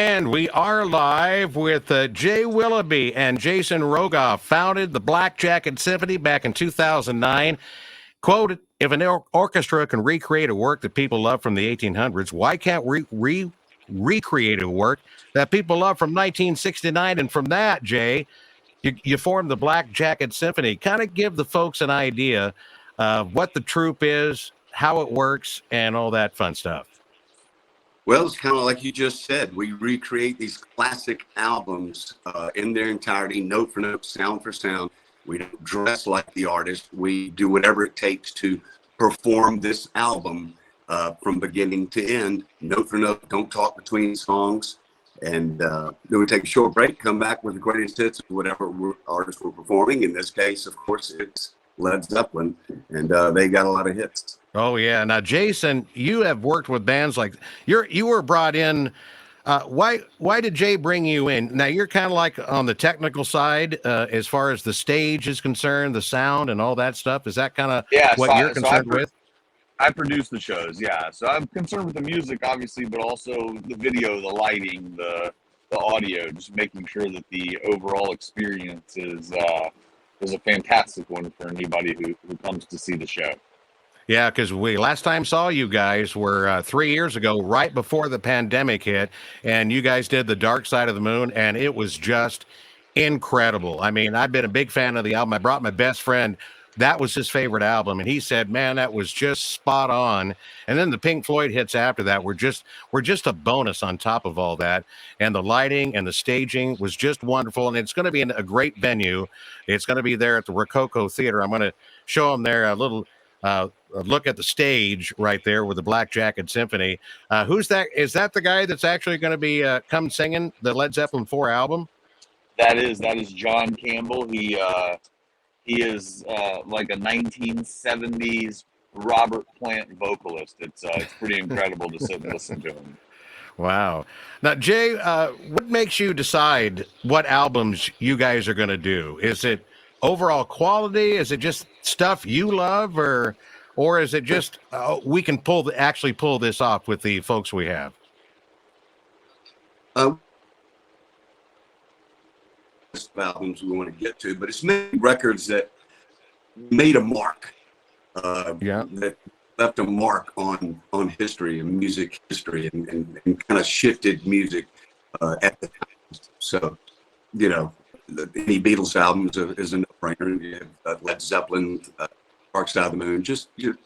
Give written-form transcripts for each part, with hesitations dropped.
And we are live with Jay Willoughby and Jason Rogoff, founded the Black Jacket Symphony back in 2009. Quote, if an orchestra can recreate a work that people love from the 1800s, why can't we recreate a work that people love from 1969? And from that, Jay, you formed the Black Jacket Symphony. Kind of give the folks an idea of what the troupe is, how it works, and all that fun stuff. Well, it's kind of like you just said. We recreate these classic albums in their entirety, note for note, sound for sound. We don't dress like the artist. We do whatever it takes to perform this album from beginning to end, note for note, don't talk between songs. And then we take a short break, come back with the greatest hits of whatever artist we're performing. In this case, of course, it's Led Zeppelin, and they got a lot of hits. Oh yeah. Now, Jason, you have worked with bands like you were brought in. Why did Jay bring you in? Now you're kind of like on the technical side as far as the stage is concerned, the sound and all that stuff. Is that kind of what you're concerned with? I produce the shows, yeah. So I'm concerned with the music, obviously, but also the video, the lighting, the audio, just making sure that the overall experience is a fantastic one for anybody who comes to see the show. Yeah, because we last time saw you guys were 3 years ago, right before the pandemic hit, and you guys did The Dark Side of the Moon, and it was just incredible. I mean, I've been a big fan of the album. I brought my best friend. That was his favorite album, and he said, man, that was just spot on. And then the Pink Floyd hits after that were just a bonus on top of all that. And the lighting and the staging was just wonderful, and it's going to be in a great venue. It's going to be there at the Rococo Theater. I'm going to show them there a little look at the stage right there with the Black Jacket Symphony. Who's that? Is that the guy that's actually going to be come singing the Led Zeppelin 4 album? That is John Campbell. He is like a 1970s Robert Plant vocalist. It's pretty incredible to sit and listen to him. Wow. Now, Jay, what makes you decide what albums you guys are going to do? Is it overall quality? Is it just stuff you love, or is it just we can actually pull this off with the folks we have? Albums we want to get to, but it's many records that made a mark, that left a mark on history and music history, and kind of shifted music at the time. So, you know, any Beatles albums is a no-brainer. You have Led Zeppelin, Dark Side of the Moon, just the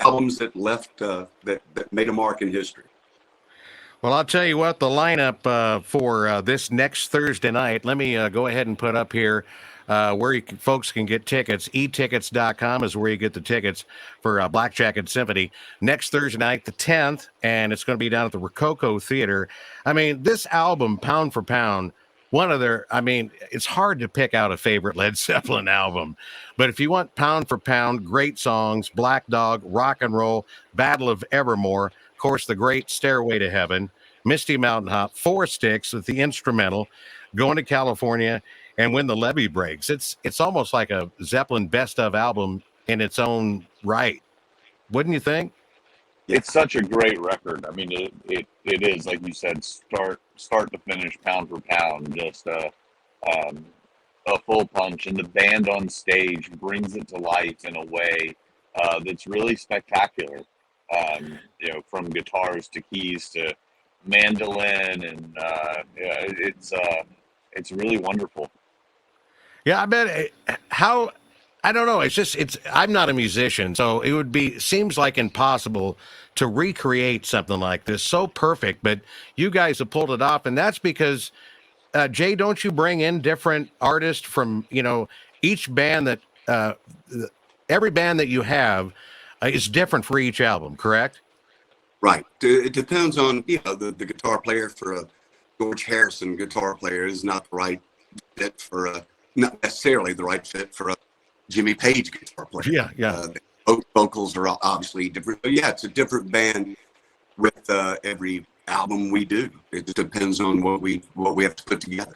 albums that left that made a mark in history. Well, I'll tell you what, the lineup for this next Thursday night, let me go ahead and put up here where folks can get tickets. etickets.com is where you get the tickets for Black Jacket Symphony. Next Thursday night, the 10th, and it's going to be down at the Rococo Theater. I mean, this album, pound for pound, it's hard to pick out a favorite Led Zeppelin album. But if you want pound for pound, great songs, Black Dog, Rock and Roll, Battle of Evermore, of course, the great Stairway to Heaven, Misty Mountain Hop, Four Sticks with the instrumental, Going to California, and When the Levee Breaks. It's almost like a Zeppelin best of album in its own right. Wouldn't you think? It's such a great record. I mean, it is, like you said, start to finish, pound for pound, just a full punch. And the band on stage brings it to life in a way that's really spectacular. From guitars to keys to mandolin, and it's really wonderful. Yeah, I bet I don't know. I'm not a musician, so it seems like impossible to recreate something like this. So perfect, but you guys have pulled it off, and that's because, Jay, don't you bring in different artists from, each band that, every band that you have is different for each album, correct? Right. It depends on, the guitar player for a George Harrison guitar player is not the right fit for not necessarily the right fit for a Jimmy Page guitar player. Yeah. Vocals are obviously different. But yeah, it's a different band with every album we do. It just depends on what we have to put together.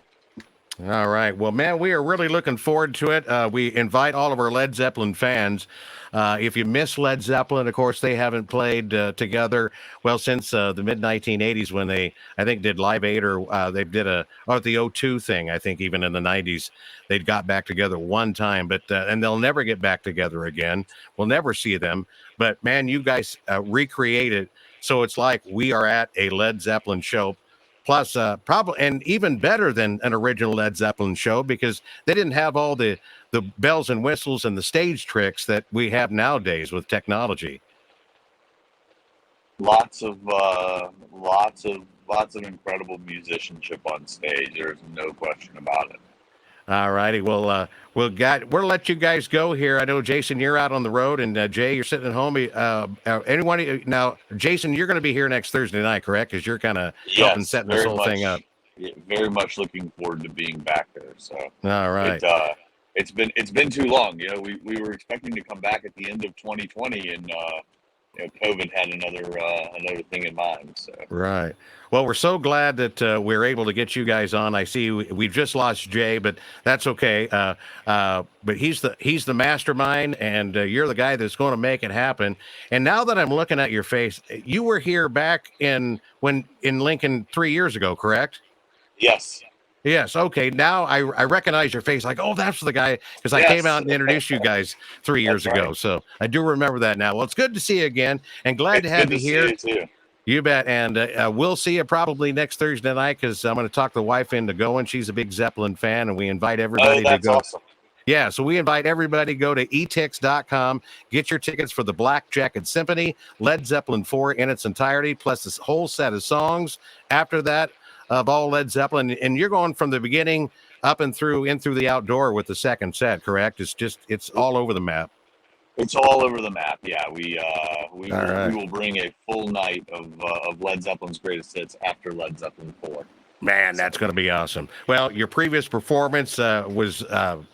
All right. Well, man, we are really looking forward to it. We invite all of our Led Zeppelin fans. If you miss Led Zeppelin, of course, they haven't played together well since the mid 1980s when they, I think, did Live Aid or they did the O2 thing. I think even in the 90s they'd got back together one time, but and they'll never get back together again. We'll never see them. But man, you guys recreate it, so it's like we are at a Led Zeppelin show. Plus, probably and even better than an original Led Zeppelin show because they didn't have all the bells and whistles and the stage tricks that we have nowadays with technology. Lots of incredible musicianship on stage. There's no question about it. All righty. Well, we'll let you guys go here. I know, Jason, you're out on the road, and Jay, you're sitting at home. Anyone now, Jason, you're going to be here next Thursday night, correct? Because you're kind of helping setting this whole thing up. Very much looking forward to being back there. So, all right. It's been too long. You know, we were expecting to come back at the end of 2020, and COVID had another thing in mind. So right. Well, we're so glad that we're able to get you guys on. I see we've just lost Jay, but that's okay. But he's the mastermind, and you're the guy that's going to make it happen. And now that I'm looking at your face, you were here back in Lincoln 3 years ago, correct? Yes. Yes. Okay. Now I recognize your face. Like, oh, that's the guy because I came out and introduced you guys 3 years ago. Right. So I do remember that now. Well, it's good to see you again, and glad to have you here. See you too. You bet. And we'll see you probably next Thursday night because I'm going to talk the wife into going. She's a big Zeppelin fan, and we invite everybody to go. Awesome. Yeah, so we invite everybody to go to etix.com, get your tickets for the Black Jacket Symphony, Led Zeppelin 4 in its entirety, plus this whole set of songs. After that, of all Led Zeppelin, and you're going from the beginning up and through the outdoor with the second set, correct? It's all over the map. It's all over the map. Yeah, we will bring a full night of Led Zeppelin's greatest hits after Led Zeppelin 4. Man, that's going to be awesome. Well, your previous performance was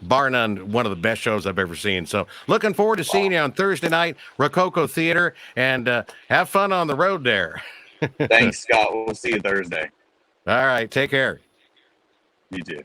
bar none one of the best shows I've ever seen. So looking forward to seeing you on Thursday night, Rococo Theater, and have fun on the road there. Thanks, Scott. We'll see you Thursday. All right. Take care. You too.